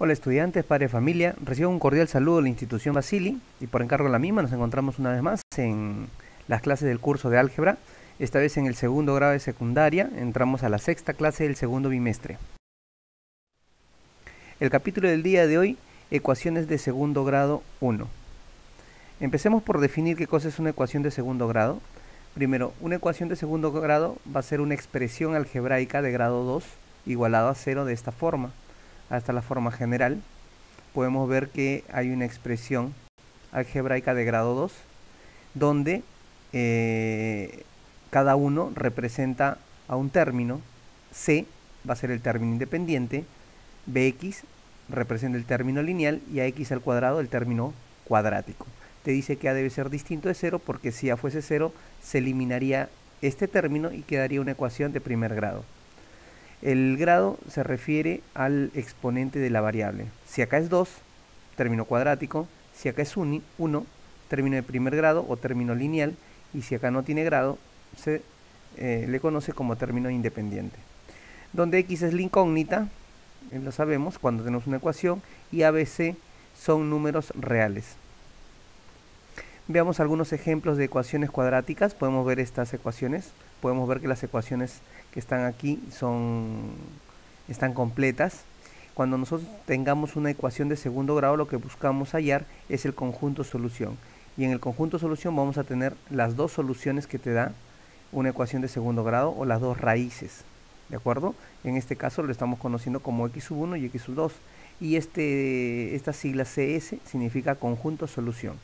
Hola estudiantes, padre de familia, recibo un cordial saludo de la institución Basili y por encargo de la misma nos encontramos una vez más en las clases del curso de álgebra, esta vez en el segundo grado de secundaria, entramos a la sexta clase del segundo bimestre. El capítulo del día de hoy, ecuaciones de segundo grado 1. Empecemos por definir qué cosa es una ecuación de segundo grado. Primero, una ecuación de segundo grado va a ser una expresión algebraica de grado 2 igualado a 0 de esta forma. Hasta la forma general, podemos ver que hay una expresión algebraica de grado 2, donde cada uno representa a un término. C va a ser el término independiente, bx representa el término lineal y a x al cuadrado el término cuadrático. Te dice que a debe ser distinto de 0 porque si a fuese 0 se eliminaría este término y quedaría una ecuación de primer grado. El grado se refiere al exponente de la variable. Si acá es 2, término cuadrático. Si acá es 1, término de primer grado o término lineal. Y si acá no tiene grado, se le conoce como término independiente. Donde x es la incógnita, lo sabemos cuando tenemos una ecuación, y a, b, c son números reales. Veamos algunos ejemplos de ecuaciones cuadráticas. Podemos ver estas ecuaciones. Podemos ver que las ecuaciones que están aquí están completas. Cuando nosotros tengamos una ecuación de segundo grado, lo que buscamos hallar es el conjunto solución. Y en el conjunto solución vamos a tener las dos soluciones que te da una ecuación de segundo grado o las dos raíces. ¿De acuerdo? En este caso lo estamos conociendo como x1 y x2. Y esta sigla CS significa conjunto solución.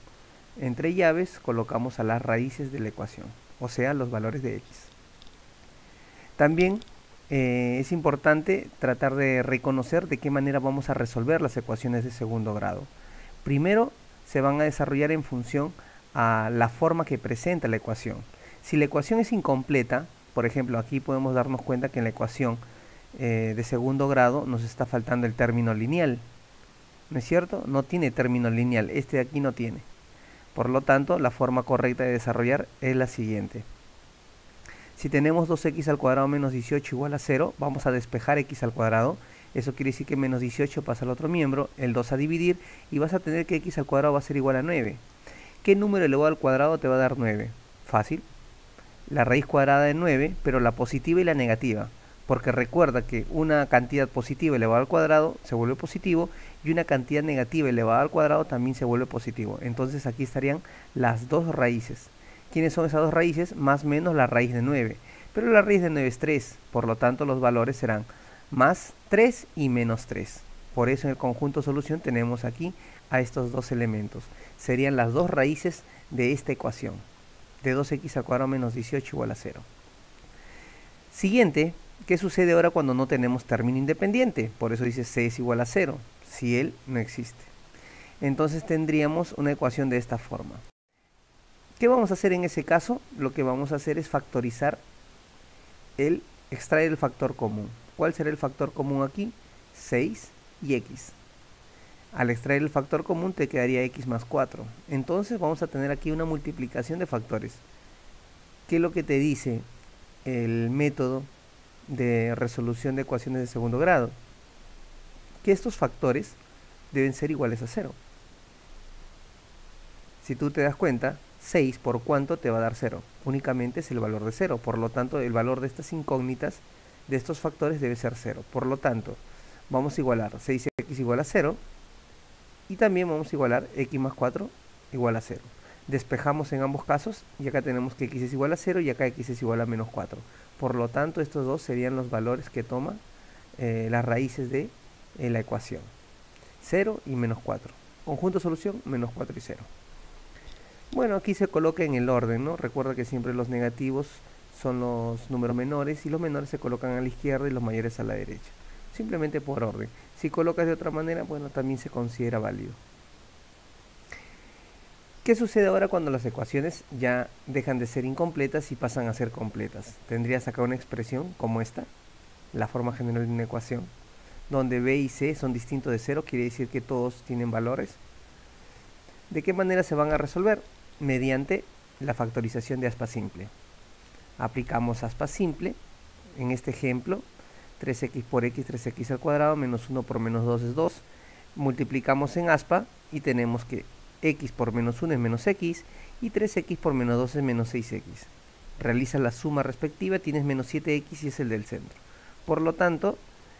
Entre llaves colocamos a las raíces de la ecuación, o sea, los valores de x. También es importante tratar de reconocer de qué manera vamos a resolver las ecuaciones de segundo grado. Primero, se van a desarrollar en función a la forma que presenta la ecuación. Si la ecuación es incompleta, por ejemplo, aquí podemos darnos cuenta que en la ecuación de segundo grado nos está faltando el término lineal. ¿No es cierto? No tiene término lineal, este de aquí no tiene. Por lo tanto, la forma correcta de desarrollar es la siguiente. Si tenemos 2x al cuadrado menos 18 igual a 0, vamos a despejar x al cuadrado. Eso quiere decir que menos 18 pasa al otro miembro, el 2 a dividir, y vas a tener que x al cuadrado va a ser igual a 9. ¿Qué número elevado al cuadrado te va a dar 9? Fácil. La raíz cuadrada de 9, pero la positiva y la negativa. Porque recuerda que una cantidad positiva elevada al cuadrado se vuelve positivo y una cantidad negativa elevada al cuadrado también se vuelve positivo. Entonces aquí estarían las dos raíces. ¿Quiénes son esas dos raíces? Más menos la raíz de 9. Pero la raíz de 9 es 3, por lo tanto los valores serán más 3 y menos 3. Por eso en el conjunto solución tenemos aquí a estos dos elementos. Serían las dos raíces de esta ecuación, de 2x al cuadrado menos 18 igual a 0. Siguiente, ¿qué sucede ahora cuando no tenemos término independiente? Por eso dice c es igual a 0, si él no existe. Entonces tendríamos una ecuación de esta forma. ¿Qué vamos a hacer en ese caso? Lo que vamos a hacer es factorizar, extraer el factor común. ¿Cuál será el factor común aquí? 6 y x. Al extraer el factor común te quedaría x más 4. Entonces vamos a tener aquí una multiplicación de factores. ¿Qué es lo que te dice el método de resolución de ecuaciones de segundo grado? Que estos factores deben ser iguales a 0. Si tú te das cuenta, 6 por cuánto te va a dar 0. Únicamente es el valor de 0. Por lo tanto, el valor de estas incógnitas, de estos factores, debe ser 0. Por lo tanto, vamos a igualar 6x igual a 0. Y también vamos a igualar x más 4 igual a 0. Despejamos en ambos casos y acá tenemos que x es igual a 0 y acá x es igual a menos 4. Por lo tanto, estos dos serían los valores que toman las raíces de la ecuación. 0 y menos 4. Conjunto solución, menos 4 y 0. Bueno, aquí se coloca en el orden, ¿no? Recuerda que siempre los negativos son los números menores y los menores se colocan a la izquierda y los mayores a la derecha. Simplemente por orden. Si colocas de otra manera, bueno, también se considera válido. ¿Qué sucede ahora cuando las ecuaciones ya dejan de ser incompletas y pasan a ser completas? Tendrías acá una expresión como esta, la forma general de una ecuación, donde b y c son distintos de 0, quiere decir que todos tienen valores. ¿De qué manera se van a resolver? Mediante la factorización de aspa simple. Aplicamos aspa simple, en este ejemplo, 3x por x, 3x al cuadrado, menos 1 por menos 2 es 2. multiplicamos en aspa y tenemos que x por menos 1 es menos x y 3x por menos 2 es menos 6x. Realizas la suma respectiva, tienes menos 7x y es el del centro. Por lo tanto,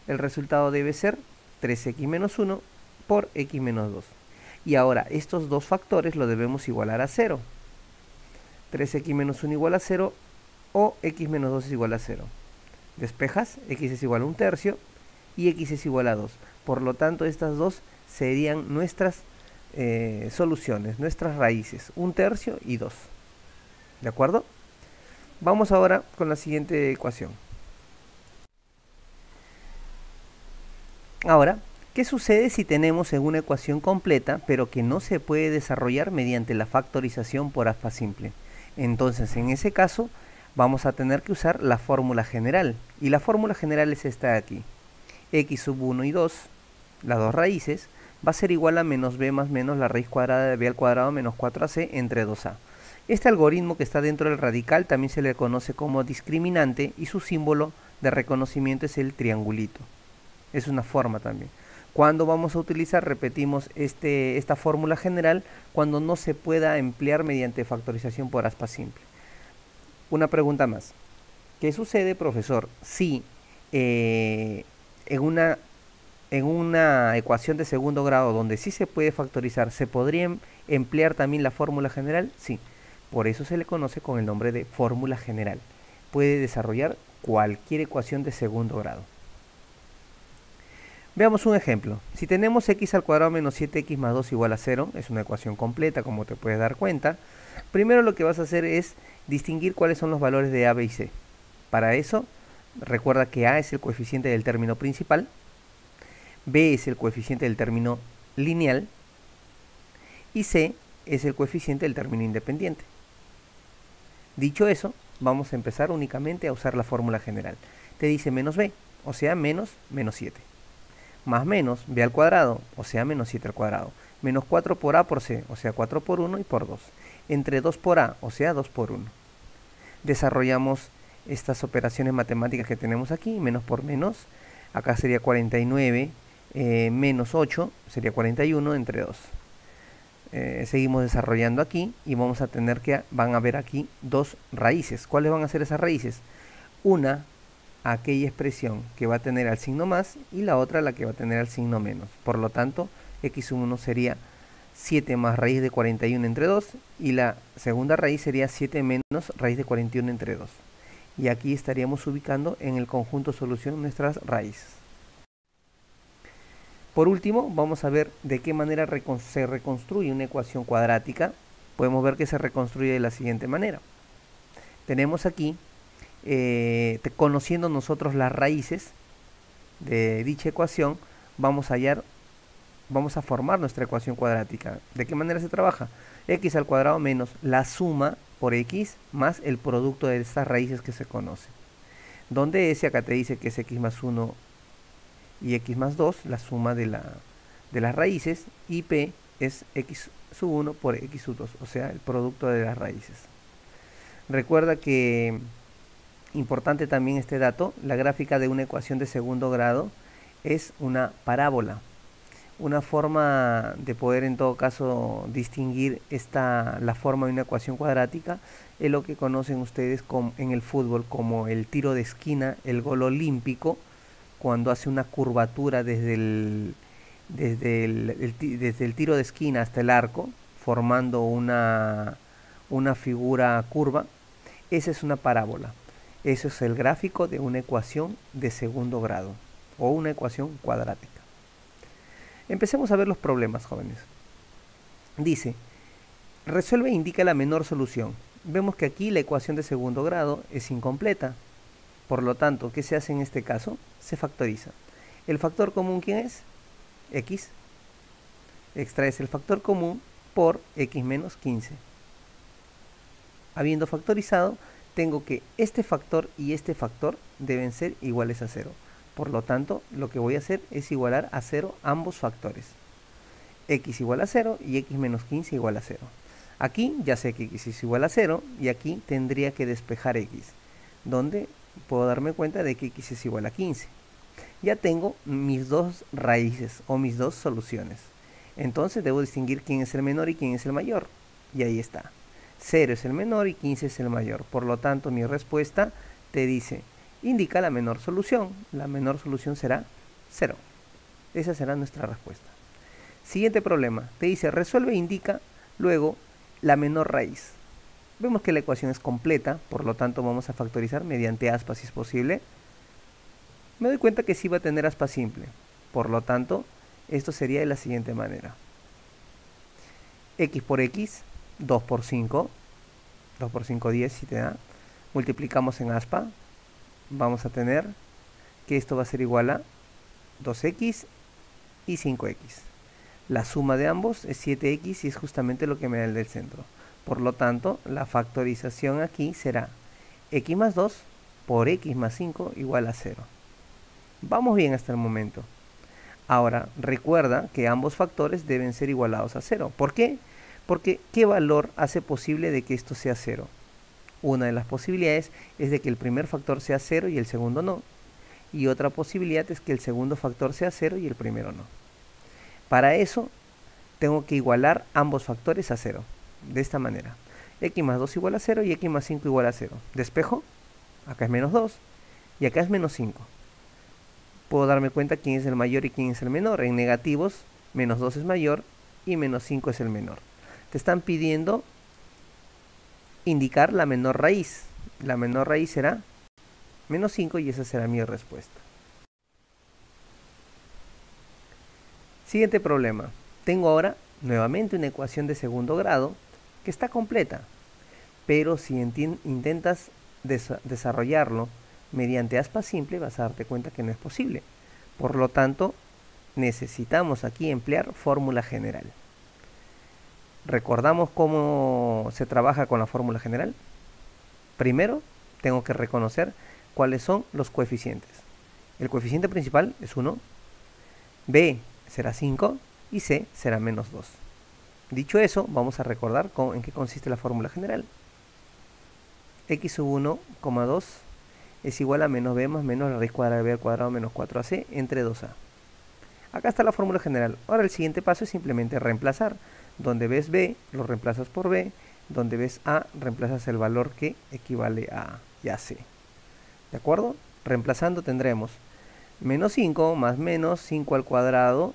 el resultado debe ser 3x menos 1 por x menos 2. Y ahora, estos dos factores los debemos igualar a 0. 3x menos 1 igual a 0 o x menos 2 es igual a 0. Despejas, x es igual a 1/3 y x es igual a 2. Por lo tanto, estas dos serían nuestras soluciones, nuestras raíces, 1/3 y 2. ¿De acuerdo? Vamos ahora con la siguiente ecuación. Ahora, ¿qué sucede si tenemos en una ecuación completa, pero que no se puede desarrollar mediante la factorización por aspa simple? Entonces, en ese caso, vamos a tener que usar la fórmula general. Y la fórmula general es esta de aquí. X sub 1 y 2, las dos raíces, va a ser igual a menos b más menos la raíz cuadrada de b al cuadrado menos 4ac entre 2a. Este algoritmo que está dentro del radical también se le conoce como discriminante y su símbolo de reconocimiento es el triangulito. Es una forma también. Cuando vamos a utilizar, repetimos, esta fórmula general cuando no se pueda emplear mediante factorización por aspa simple. Una pregunta más. ¿Qué sucede, profesor, si en una ecuación de segundo grado donde sí se puede factorizar, ¿se podría emplear también la fórmula general? Sí. Por eso se le conoce con el nombre de fórmula general. Puede desarrollar cualquier ecuación de segundo grado. Veamos un ejemplo. Si tenemos x al cuadrado menos 7x más 2 igual a 0, es una ecuación completa, como te puedes dar cuenta. Primero lo que vas a hacer es distinguir cuáles son los valores de a, b y c. Para eso, recuerda que a es el coeficiente del término principal, b es el coeficiente del término lineal y c es el coeficiente del término independiente. Dicho eso, vamos a empezar únicamente a usar la fórmula general. Te dice menos b, o sea menos 7. Más menos b al cuadrado, o sea menos 7 al cuadrado. Menos 4 por a por c, o sea 4 por 1 y por 2. Entre 2 por a, o sea 2 por 1. Desarrollamos estas operaciones matemáticas que tenemos aquí, menos por menos. Acá sería 49 menos 8, sería 41 entre 2. Seguimos desarrollando aquí y vamos a tener que, van a haber aquí dos raíces. ¿Cuáles van a ser esas raíces? Una, aquella expresión que va a tener al signo más y la otra la que va a tener al signo menos. Por lo tanto, x1 sería 7 más raíz de 41 entre 2 y la segunda raíz sería 7 menos raíz de 41 entre 2. Y aquí estaríamos ubicando en el conjunto solución nuestras raíces. Por último, vamos a ver de qué manera se reconstruye una ecuación cuadrática. Podemos ver que se reconstruye de la siguiente manera. Tenemos aquí, conociendo nosotros las raíces de dicha ecuación, vamos a formar nuestra ecuación cuadrática. ¿De qué manera se trabaja? X al cuadrado menos la suma por x más el producto de estas raíces que se conocen. Donde S acá te dice que es x más 1 y x más 2, la suma de las raíces, y P es x sub 1 por x sub 2, o sea, el producto de las raíces. Recuerda que, importante también este dato, la gráfica de una ecuación de segundo grado es una parábola. Una forma de poder en todo caso distinguir la forma de una ecuación cuadrática es lo que conocen ustedes en el fútbol como el tiro de esquina, el gol olímpico, cuando hace una curvatura desde el tiro de esquina hasta el arco, formando una figura curva. Esa es una parábola. Eso es el gráfico de una ecuación de segundo grado o una ecuación cuadrática. Empecemos a ver los problemas, jóvenes. Dice, resuelve e indica la menor solución. Vemos que aquí la ecuación de segundo grado es incompleta. Por lo tanto, ¿qué se hace en este caso? Se factoriza. ¿El factor común quién es? X. Extraes el factor común por x menos 15. Habiendo factorizado, tengo que este factor y este factor deben ser iguales a 0. Por lo tanto, lo que voy a hacer es igualar a 0 ambos factores. X igual a 0 y x menos 15 igual a 0. Aquí ya sé que x es igual a 0 y aquí tendría que despejar x, donde puedo darme cuenta de que x es igual a 15. ya tengo mis dos raíces o mis dos soluciones. Entonces debo distinguir quién es el menor y quién es el mayor. Y ahí está. 0 es el menor y 15 es el mayor. Por lo tanto, mi respuesta te dice, indica la menor solución. La menor solución será 0. Esa será nuestra respuesta. Siguiente problema. Te dice, resuelve e indica luego la menor raíz. Vemos que la ecuación es completa, por lo tanto vamos a factorizar mediante aspa si es posible. Me doy cuenta que sí va a tener aspa simple. Por lo tanto, esto sería de la siguiente manera. X por X, 2 por 5. 2 por 5, 10 si te da. Multiplicamos en aspa. Vamos a tener que esto va a ser igual a 2X y 5X. La suma de ambos es 7X y es justamente lo que me da el del centro. Por lo tanto, la factorización aquí será X más 2 por X más 5 igual a 0. Vamos bien hasta el momento. Ahora, recuerda que ambos factores deben ser igualados a 0. ¿Por qué? Porque ¿qué valor hace posible de que esto sea 0? Una de las posibilidades es de que el primer factor sea 0 y el segundo no. Y otra posibilidad es que el segundo factor sea 0 y el primero no. Para eso, tengo que igualar ambos factores a 0. De esta manera. X más 2 igual a 0 y X más 5 igual a 0. Despejo. Acá es menos 2 y acá es menos 5. Puedo darme cuenta quién es el mayor y quién es el menor. En negativos, menos 2 es mayor y menos 5 es el menor. Te están pidiendo indicar la menor raíz. La menor raíz será menos 5 y esa será mi respuesta. Siguiente problema. Tengo ahora nuevamente una ecuación de segundo grado que está completa. Pero si intentas desarrollarlo mediante aspa simple, vas a darte cuenta que no es posible. Por lo tanto, necesitamos aquí emplear fórmula general. ¿Recordamos cómo se trabaja con la fórmula general? Primero, tengo que reconocer cuáles son los coeficientes. El coeficiente principal es 1, B será 5 y C será menos 2. Dicho eso, vamos a recordar en qué consiste la fórmula general. X sub 1, 2 es igual a menos b más menos la raíz cuadrada de b al cuadrado menos 4ac entre 2a. Acá está la fórmula general. Ahora el siguiente paso es simplemente reemplazar. Donde ves b, lo reemplazas por b. Donde ves a, reemplazas el valor que equivale a a y a c. ¿De acuerdo? Reemplazando tendremos menos 5 más menos 5 al cuadrado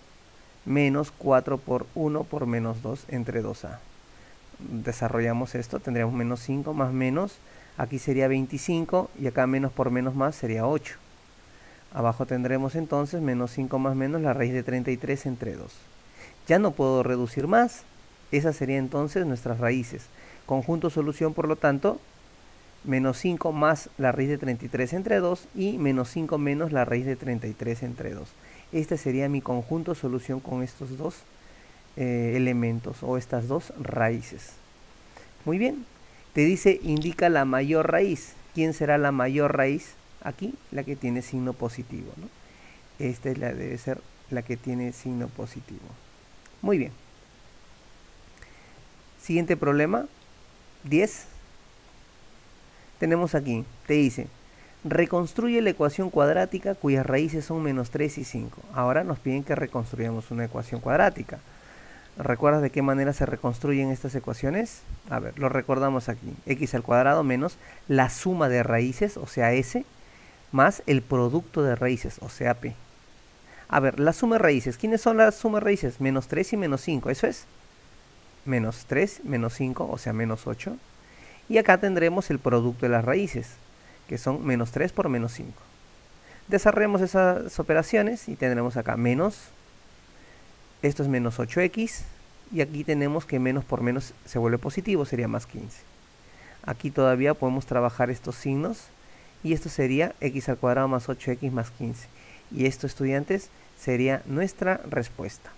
menos 4 por 1 por menos 2 entre 2a. Desarrollamos esto, tendríamos menos 5 más menos, aquí sería 25 y acá menos por menos más sería 8. Abajo tendremos entonces menos 5 más menos la raíz de 33 entre 2. Ya no puedo reducir más, esas serían entonces nuestras raíces. Conjunto solución, por lo tanto, menos 5 más la raíz de 33 entre 2 y menos 5 menos la raíz de 33 entre 2. Este sería mi conjunto solución con estos dos elementos o estas dos raíces. Muy bien, te dice indica la mayor raíz. ¿Quién será la mayor raíz? Aquí la que tiene signo positivo, ¿no? Esta es debe ser la que tiene signo positivo. Muy bien. Siguiente problema, 10. Tenemos aquí, te dice, reconstruye la ecuación cuadrática cuyas raíces son menos 3 y 5. Ahora nos piden que reconstruyamos una ecuación cuadrática. ¿Recuerdas de qué manera se reconstruyen estas ecuaciones? A ver, lo recordamos aquí. X al cuadrado menos la suma de raíces, o sea S, más el producto de raíces, o sea P. A ver, la suma de raíces. ¿Quiénes son las sumas de raíces? Menos 3 y menos 5, ¿eso es? Menos 3, menos 5, o sea, menos 8. Y acá tendremos el producto de las raíces, que son menos 3 por menos 5. Desarrollemos esas operaciones y tendremos acá menos, esto es menos 8x, y aquí tenemos que menos por menos se vuelve positivo, sería más 15. Aquí todavía podemos trabajar estos signos, y esto sería x al cuadrado más 8x más 15. Y esto, estudiantes, sería nuestra respuesta.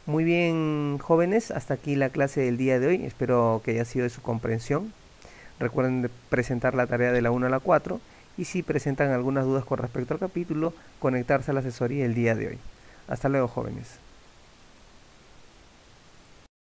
Muy bien, jóvenes, hasta aquí la clase del día de hoy. Espero que haya sido de su comprensión. Recuerden presentar la tarea de la 1 a la 4 y si presentan algunas dudas con respecto al capítulo, conectarse a la asesoría el día de hoy. Hasta luego, jóvenes.